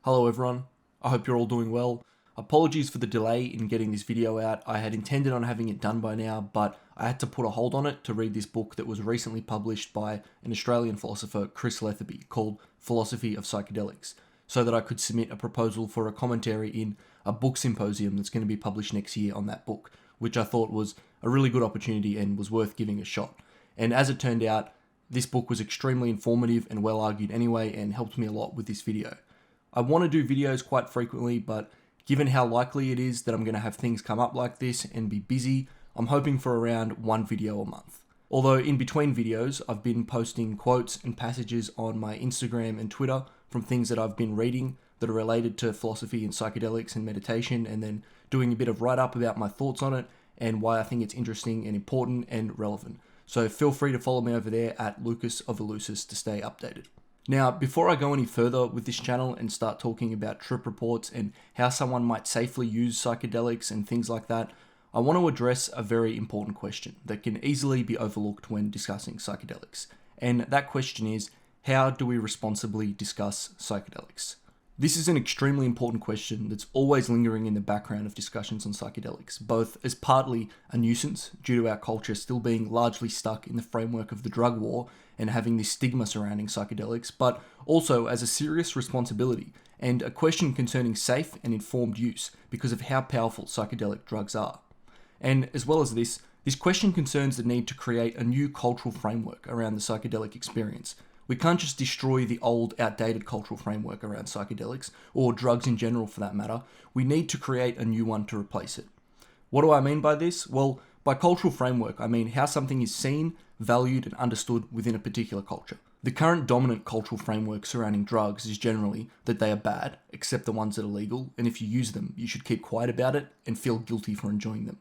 Hello everyone, I hope you're all doing well. Apologies for the delay in getting this video out. I had intended on having it done by now, but I had to put a hold on it to read this book that was recently published by an Australian philosopher, Chris Letheby, called Philosophy of Psychedelics, so that I could submit a proposal for a commentary in a book symposium that's going to be published next year on that book, which I thought was a really good opportunity and was worth giving a shot. And as it turned out, this book was extremely informative and well argued anyway and helped me a lot with this video. I want to do videos quite frequently, but given how likely it is that I'm going to have things come up like this and be busy, I'm hoping for around one video a month. Although in between videos, I've been posting quotes and passages on my Instagram and Twitter from things that I've been reading that are related to philosophy and psychedelics and meditation, and then doing a bit of write-up about my thoughts on it and why I think it's interesting and important and relevant. So feel free to follow me over there at Lucas of Elusis to stay updated. Now, before I go any further with this channel and start talking about trip reports and how someone might safely use psychedelics and things like that, I want to address a very important question that can easily be overlooked when discussing psychedelics. And that question is, how do we responsibly discuss psychedelics? This is an extremely important question that's always lingering in the background of discussions on psychedelics, both as partly a nuisance due to our culture still being largely stuck in the framework of the drug war and having this stigma surrounding psychedelics, but also as a serious responsibility and a question concerning safe and informed use because of how powerful psychedelic drugs are. And as well as this question concerns the need to create a new cultural framework around the psychedelic experience. We can't just destroy the old, outdated cultural framework around psychedelics, or drugs in general for that matter. We need to create a new one to replace it. What do I mean by this? Well, by cultural framework, I mean how something is seen, valued, and understood within a particular culture. The current dominant cultural framework surrounding drugs is generally that they are bad, except the ones that are legal, and if you use them, you should keep quiet about it and feel guilty for enjoying them.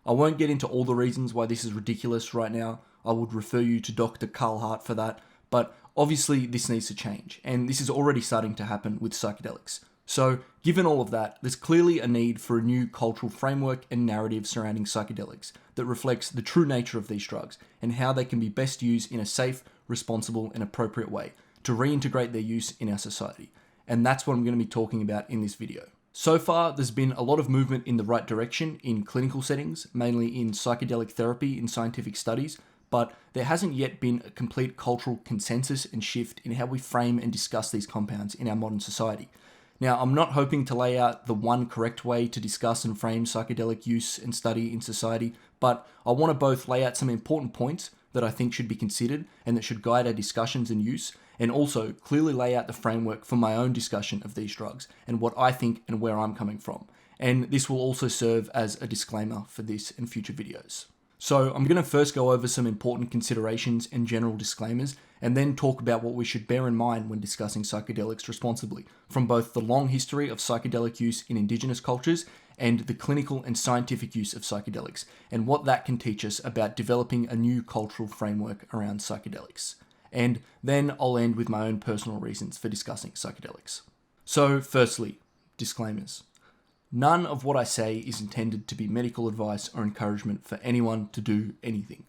I won't get into all the reasons why this is ridiculous right now. I would refer you to Dr. Carl Hart for that, but obviously, this needs to change, and this is already starting to happen with psychedelics. So, given all of that, there's clearly a need for a new cultural framework and narrative surrounding psychedelics that reflects the true nature of these drugs and how they can be best used in a safe, responsible, and appropriate way to reintegrate their use in our society. And that's what I'm going to be talking about in this video. So far, there's been a lot of movement in the right direction in clinical settings, mainly in psychedelic therapy in scientific studies, but there hasn't yet been a complete cultural consensus and shift in how we frame and discuss these compounds in our modern society. Now, I'm not hoping to lay out the one correct way to discuss and frame psychedelic use and study in society, but I want to both lay out some important points that I think should be considered and that should guide our discussions and use, and also clearly lay out the framework for my own discussion of these drugs and what I think and where I'm coming from. And this will also serve as a disclaimer for this and future videos. So I'm going to first go over some important considerations and general disclaimers, and then talk about what we should bear in mind when discussing psychedelics responsibly, from both the long history of psychedelic use in indigenous cultures and the clinical and scientific use of psychedelics, and what that can teach us about developing a new cultural framework around psychedelics. And then I'll end with my own personal reasons for discussing psychedelics. So firstly, disclaimers. None of what I say is intended to be medical advice or encouragement for anyone to do anything.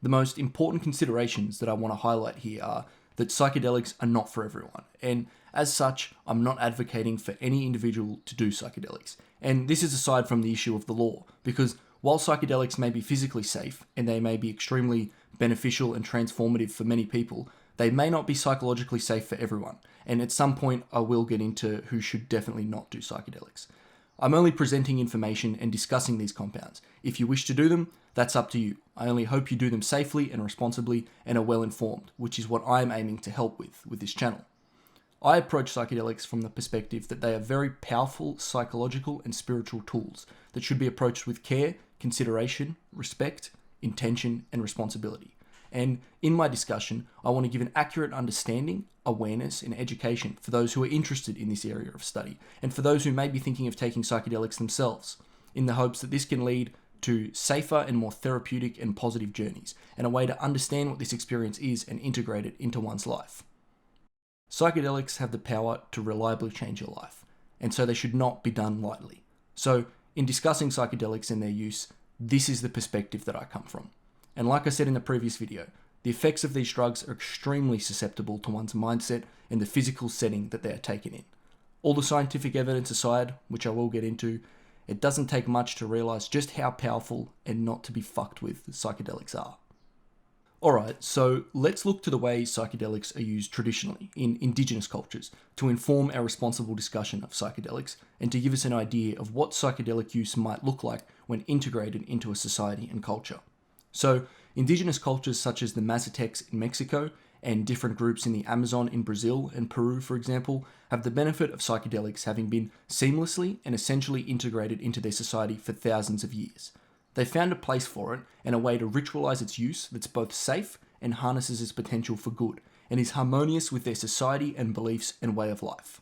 The most important considerations that I want to highlight here are that psychedelics are not for everyone, and as such, I'm not advocating for any individual to do psychedelics. And this is aside from the issue of the law, because while psychedelics may be physically safe and they may be extremely beneficial and transformative for many people, they may not be psychologically safe for everyone, and at some point I will get into who should definitely not do psychedelics. I'm only presenting information and discussing these compounds. If you wish to do them, that's up to you. I only hope you do them safely and responsibly and are well informed, which is what I'm aiming to help with this channel. I approach psychedelics from the perspective that they are very powerful psychological and spiritual tools that should be approached with care, consideration, respect, intention, and responsibility. And in my discussion, I want to give an accurate understanding, awareness, and education for those who are interested in this area of study, and for those who may be thinking of taking psychedelics themselves, in the hopes that this can lead to safer and more therapeutic and positive journeys, and a way to understand what this experience is and integrate it into one's life. Psychedelics have the power to reliably change your life, and so they should not be done lightly. So, in discussing psychedelics and their use, this is the perspective that I come from. And like I said in the previous video, the effects of these drugs are extremely susceptible to one's mindset and the physical setting that they are taken in. All the scientific evidence aside, which I will get into, it doesn't take much to realise just how powerful and not to be fucked with psychedelics are. Alright, so let's look to the way psychedelics are used traditionally in indigenous cultures to inform our responsible discussion of psychedelics and to give us an idea of what psychedelic use might look like when integrated into a society and culture. So, indigenous cultures such as the Mazatecs in Mexico and different groups in the Amazon in Brazil and Peru, for example, have the benefit of psychedelics having been seamlessly and essentially integrated into their society for thousands of years. They found a place for it and a way to ritualize its use that's both safe and harnesses its potential for good, and is harmonious with their society and beliefs and way of life.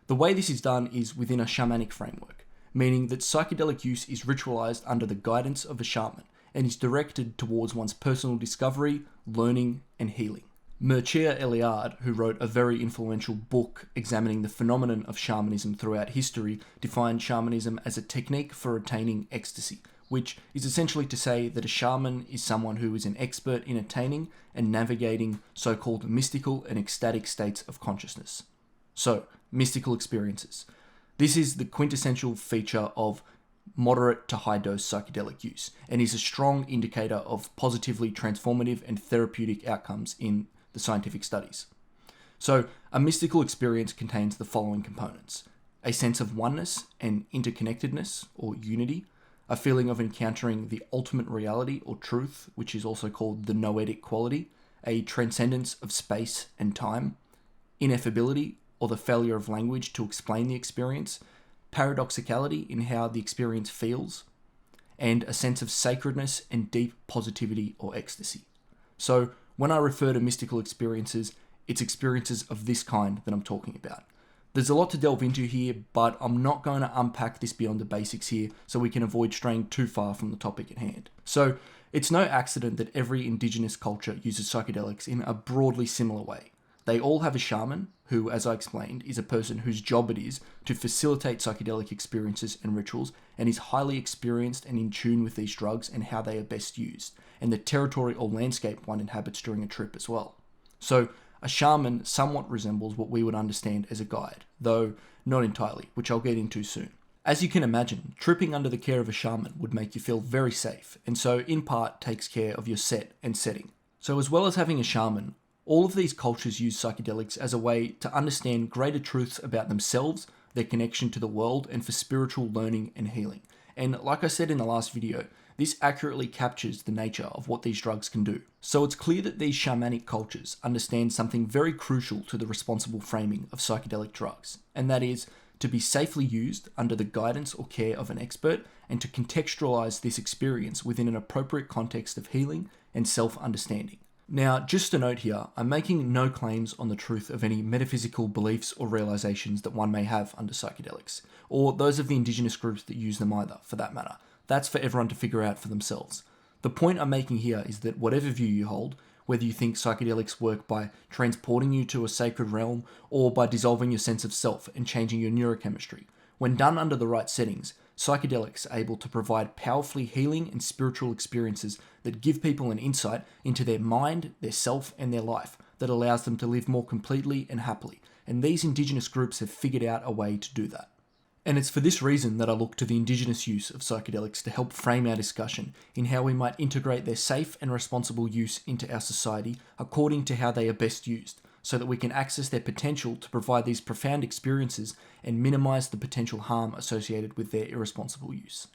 The way this is done is within a shamanic framework, meaning that psychedelic use is ritualized under the guidance of a shaman and is directed towards one's personal discovery, learning, and healing. Mircea Eliade, who wrote a very influential book examining the phenomenon of shamanism throughout history, defined shamanism as a technique for attaining ecstasy, which is essentially to say that a shaman is someone who is an expert in attaining and navigating so-called mystical and ecstatic states of consciousness. So, mystical experiences. This is the quintessential feature of moderate to high dose psychedelic use and is a strong indicator of positively transformative and therapeutic outcomes in the scientific studies. So, a mystical experience contains the following components: a sense of oneness and interconnectedness, or unity, a feeling of encountering the ultimate reality or truth, which is also called the noetic quality, a transcendence of space and time, ineffability or the failure of language to explain the experience, paradoxicality in how the experience feels, and a sense of sacredness and deep positivity or ecstasy. So, when I refer to mystical experiences, it's experiences of this kind that I'm talking about. There's a lot to delve into here, but I'm not going to unpack this beyond the basics here so we can avoid straying too far from the topic at hand. So, it's no accident that every indigenous culture uses psychedelics in a broadly similar way. They all have a shaman, who, as I explained, is a person whose job it is to facilitate psychedelic experiences and rituals, and is highly experienced and in tune with these drugs and how they are best used, and the territory or landscape one inhabits during a trip as well. So, a shaman somewhat resembles what we would understand as a guide, though not entirely, which I'll get into soon. As you can imagine, tripping under the care of a shaman would make you feel very safe, and so in part takes care of your set and setting. So as well as having a shaman, all of these cultures use psychedelics as a way to understand greater truths about themselves, their connection to the world, and for spiritual learning and healing. And like I said in the last video, this accurately captures the nature of what these drugs can do. So it's clear that these shamanic cultures understand something very crucial to the responsible framing of psychedelic drugs, and that is to be safely used under the guidance or care of an expert and to contextualize this experience within an appropriate context of healing and self-understanding. Now, just a note here, I'm making no claims on the truth of any metaphysical beliefs or realizations that one may have under psychedelics, or those of the indigenous groups that use them either, for that matter. That's for everyone to figure out for themselves. The point I'm making here is that whatever view you hold, whether you think psychedelics work by transporting you to a sacred realm or by dissolving your sense of self and changing your neurochemistry, when done under the right settings, psychedelics are able to provide powerfully healing and spiritual experiences that give people an insight into their mind, their self, and their life that allows them to live more completely and happily. And these indigenous groups have figured out a way to do that. And it's for this reason that I look to the indigenous use of psychedelics to help frame our discussion in how we might integrate their safe and responsible use into our society according to how they are best used, so that we can access their potential to provide these profound experiences and minimize the potential harm associated with their irresponsible use.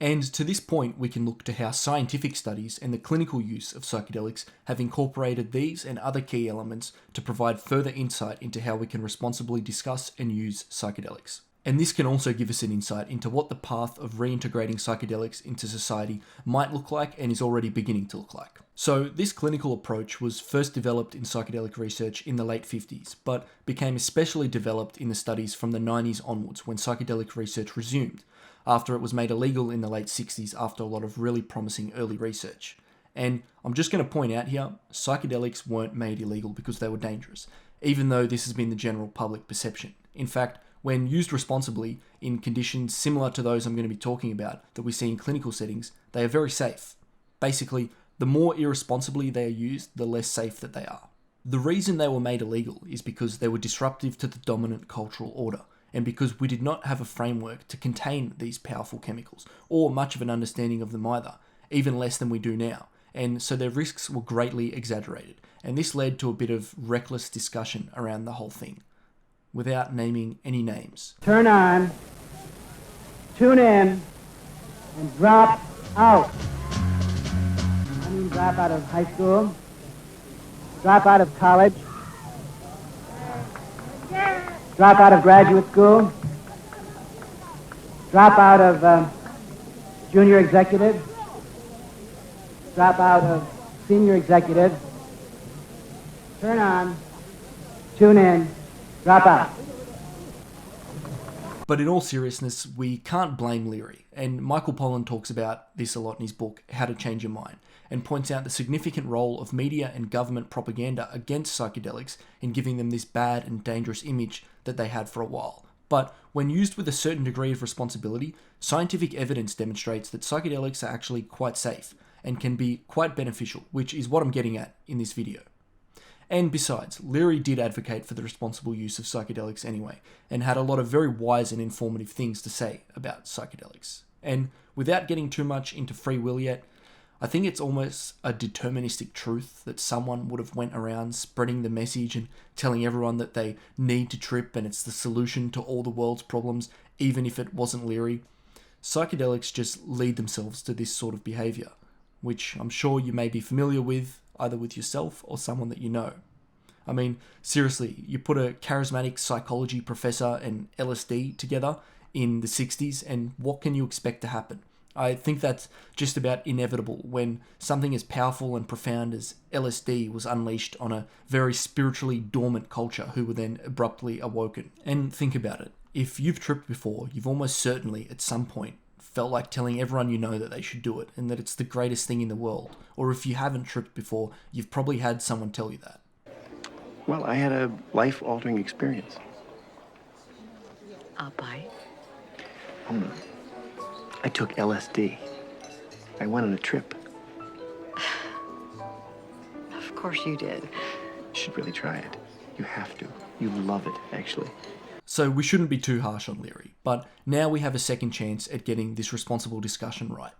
And to this point, we can look to how scientific studies and the clinical use of psychedelics have incorporated these and other key elements to provide further insight into how we can responsibly discuss and use psychedelics. And this can also give us an insight into what the path of reintegrating psychedelics into society might look like and is already beginning to look like. So this clinical approach was first developed in psychedelic research in the late 50s, but became especially developed in the studies from the 90s onwards when psychedelic research resumed, after it was made illegal in the late 60s after a lot of really promising early research. And I'm just going to point out here, psychedelics weren't made illegal because they were dangerous, even though this has been the general public perception. In fact, when used responsibly in conditions similar to those I'm going to be talking about that we see in clinical settings, they are very safe. Basically, the more irresponsibly they are used, the less safe that they are. The reason they were made illegal is because they were disruptive to the dominant cultural order, and because we did not have a framework to contain these powerful chemicals, or much of an understanding of them either, even less than we do now, and so their risks were greatly exaggerated, and this led to a bit of reckless discussion around the whole thing, without naming any names. Turn on, tune in, and drop out. I mean drop out of high school, drop out of college, drop out of graduate school, drop out of junior executive, drop out of senior executive, turn on, tune in, drop out. But in all seriousness, we can't blame Leary, and Michael Pollan talks about this a lot in his book, How to Change Your Mind, and points out the significant role of media and government propaganda against psychedelics in giving them this bad and dangerous image that they had for a while. But when used with a certain degree of responsibility, scientific evidence demonstrates that psychedelics are actually quite safe and can be quite beneficial, which is what I'm getting at in this video. And besides, Leary did advocate for the responsible use of psychedelics anyway, and had a lot of very wise and informative things to say about psychedelics. And without getting too much into free will yet, I think it's almost a deterministic truth that someone would have went around spreading the message and telling everyone that they need to trip and it's the solution to all the world's problems, even if it wasn't Leary. Psychedelics just lead themselves to this sort of behaviour, which I'm sure you may be familiar with, either with yourself or someone that you know. I mean, seriously, you put a charismatic psychology professor and LSD together in the 60s, and what can you expect to happen? I think that's just about inevitable when something as powerful and profound as LSD was unleashed on a very spiritually dormant culture who were then abruptly awoken. And think about it. If you've tripped before, you've almost certainly, at some point, felt like telling everyone you know that they should do it and that it's the greatest thing in the world. Or if you haven't tripped before, you've probably had someone tell you that. Well, I had a life-altering experience. I'll bite. I took LSD. I went on a trip. Of course you did. You should really try it. You have to. You love it, actually. So we shouldn't be too harsh on Leary, but now we have a second chance at getting this responsible discussion right.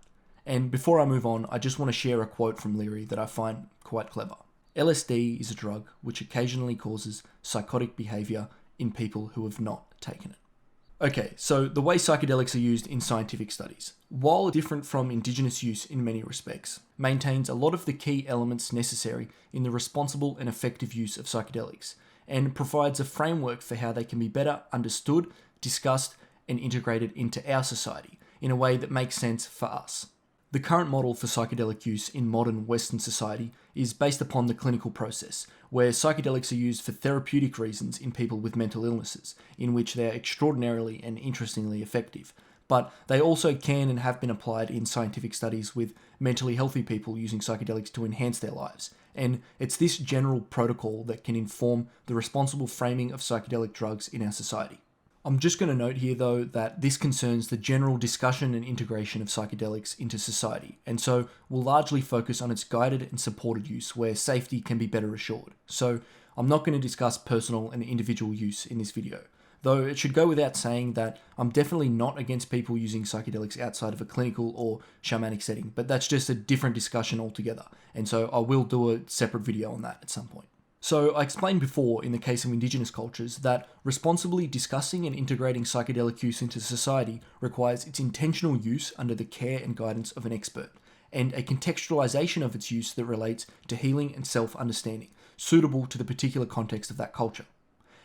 And before I move on, I just want to share a quote from Leary that I find quite clever. LSD is a drug which occasionally causes psychotic behaviour in people who have not taken it. Okay, so the way psychedelics are used in scientific studies, while different from indigenous use in many respects, maintains a lot of the key elements necessary in the responsible and effective use of psychedelics, and provides a framework for how they can be better understood, discussed, and integrated into our society in a way that makes sense for us. The current model for psychedelic use in modern Western society is based upon the clinical process, where psychedelics are used for therapeutic reasons in people with mental illnesses, in which they are extraordinarily and interestingly effective. But they also can and have been applied in scientific studies with mentally healthy people using psychedelics to enhance their lives. And it's this general protocol that can inform the responsible framing of psychedelic drugs in our society. I'm just going to note here though that this concerns the general discussion and integration of psychedelics into society, and so will largely focus on its guided and supported use where safety can be better assured. So I'm not going to discuss personal and individual use in this video, though it should go without saying that I'm definitely not against people using psychedelics outside of a clinical or shamanic setting, but that's just a different discussion altogether, and so I will do a separate video on that at some point. So I explained before, in the case of indigenous cultures, that responsibly discussing and integrating psychedelic use into society requires its intentional use under the care and guidance of an expert, and a contextualization of its use that relates to healing and self-understanding, suitable to the particular context of that culture.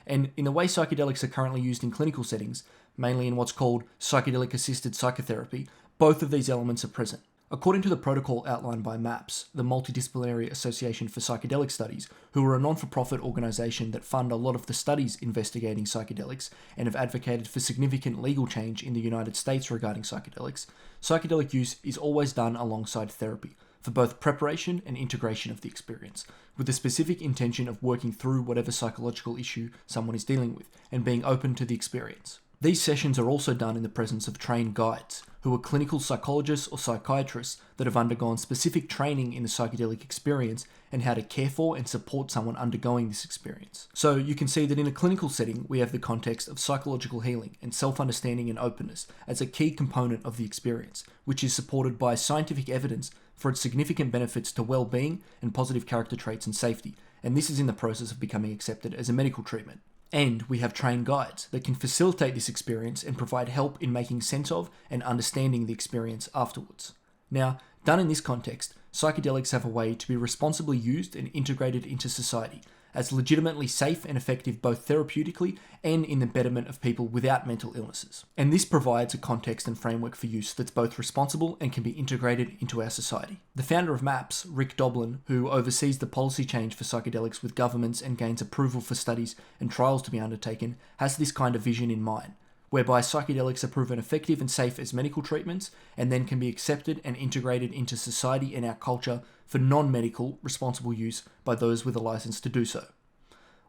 And in the way psychedelics are currently used in clinical settings, mainly in what's called psychedelic-assisted psychotherapy, both of these elements are present. According to the protocol outlined by MAPS, the Multidisciplinary Association for Psychedelic Studies, who are a non-for-profit organisation that fund a lot of the studies investigating psychedelics and have advocated for significant legal change in the United States regarding psychedelics, psychedelic use is always done alongside therapy, for both preparation and integration of the experience, with the specific intention of working through whatever psychological issue someone is dealing with, and being open to the experience. These sessions are also done in the presence of trained guides, who are clinical psychologists or psychiatrists that have undergone specific training in the psychedelic experience and how to care for and support someone undergoing this experience. So you can see that in a clinical setting, we have the context of psychological healing and self-understanding and openness as a key component of the experience, which is supported by scientific evidence for its significant benefits to well-being and positive character traits and safety, and this is in the process of becoming accepted as a medical treatment. And we have trained guides that can facilitate this experience and provide help in making sense of and understanding the experience afterwards. Now, done in this context, psychedelics have a way to be responsibly used and integrated into society as legitimately safe and effective both therapeutically and in the betterment of people without mental illnesses. And this provides a context and framework for use that's both responsible and can be integrated into our society. The founder of MAPS, Rick Doblin, who oversees the policy change for psychedelics with governments and gains approval for studies and trials to be undertaken, has this kind of vision in mind, whereby psychedelics are proven effective and safe as medical treatments and then can be accepted and integrated into society and our culture for non-medical responsible use by those with a license to do so.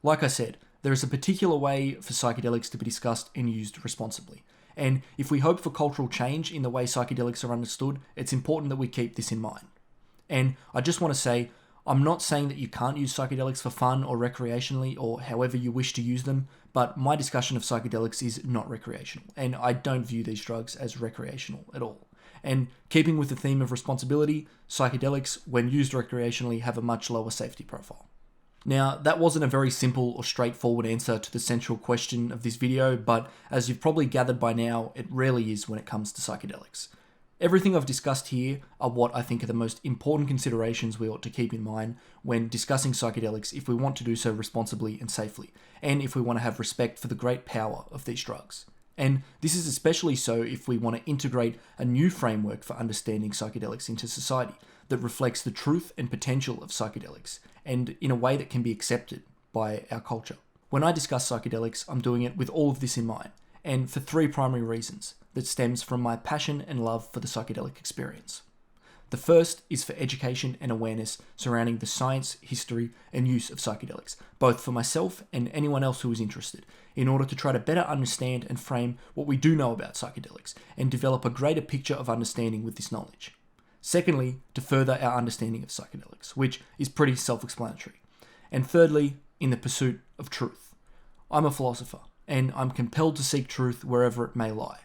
Like I said, there is a particular way for psychedelics to be discussed and used responsibly. And if we hope for cultural change in the way psychedelics are understood, it's important that we keep this in mind. And I just want to say, I'm not saying that you can't use psychedelics for fun or recreationally or however you wish to use them, but my discussion of psychedelics is not recreational, and I don't view these drugs as recreational at all. And keeping with the theme of responsibility, psychedelics, when used recreationally, have a much lower safety profile. Now, that wasn't a very simple or straightforward answer to the central question of this video, but as you've probably gathered by now, it rarely is when it comes to psychedelics. Everything I've discussed here are what I think are the most important considerations we ought to keep in mind when discussing psychedelics if we want to do so responsibly and safely, and if we want to have respect for the great power of these drugs. And this is especially so if we want to integrate a new framework for understanding psychedelics into society that reflects the truth and potential of psychedelics, and in a way that can be accepted by our culture. When I discuss psychedelics, I'm doing it with all of this in mind, and for three primary reasons that stems from my passion and love for the psychedelic experience. The first is for education and awareness surrounding the science, history, and use of psychedelics, both for myself and anyone else who is interested, in order to try to better understand and frame what we do know about psychedelics and develop a greater picture of understanding with this knowledge. Secondly, to further our understanding of psychedelics, which is pretty self-explanatory. And thirdly, in the pursuit of truth. I'm a philosopher, and I'm compelled to seek truth wherever it may lie.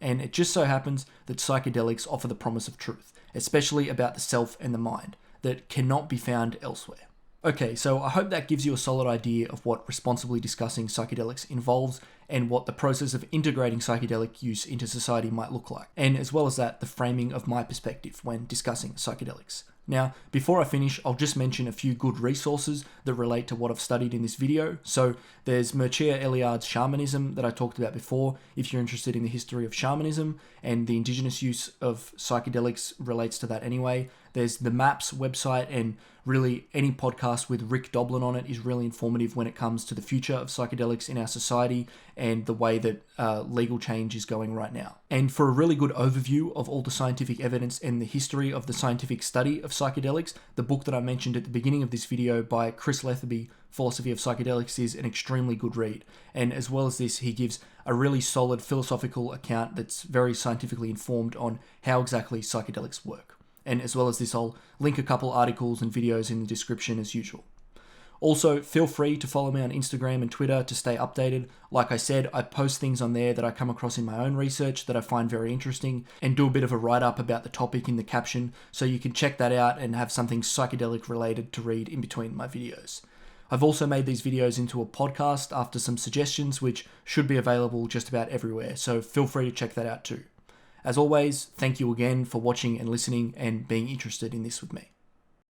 And it just so happens that psychedelics offer the promise of truth, especially about the self and the mind, that cannot be found elsewhere. Okay, so I hope that gives you a solid idea of what responsibly discussing psychedelics involves and what the process of integrating psychedelic use into society might look like, and as well as that, the framing of my perspective when discussing psychedelics. Now, before I finish, I'll just mention a few good resources that relate to what I've studied in this video. So there's Mircea Eliade's Shamanism that I talked about before, if you're interested in the history of shamanism, and the indigenous use of psychedelics relates to that anyway. There's the MAPS website, and really any podcast with Rick Doblin on it is really informative when it comes to the future of psychedelics in our society and the way that legal change is going right now. And for a really good overview of all the scientific evidence and the history of the scientific study of psychedelics, the book that I mentioned at the beginning of this video by Chris Letherby, Philosophy of Psychedelics, is an extremely good read. And as well as this, he gives a really solid philosophical account that's very scientifically informed on how exactly psychedelics work. And as well as this, I'll link a couple articles and videos in the description as usual. Also, feel free to follow me on Instagram and Twitter to stay updated. Like I said, I post things on there that I come across in my own research that I find very interesting and do a bit of a write-up about the topic in the caption, so you can check that out and have something psychedelic related to read in between my videos. I've also made these videos into a podcast after some suggestions, which should be available just about everywhere, so feel free to check that out too. As always, thank you again for watching and listening and being interested in this with me.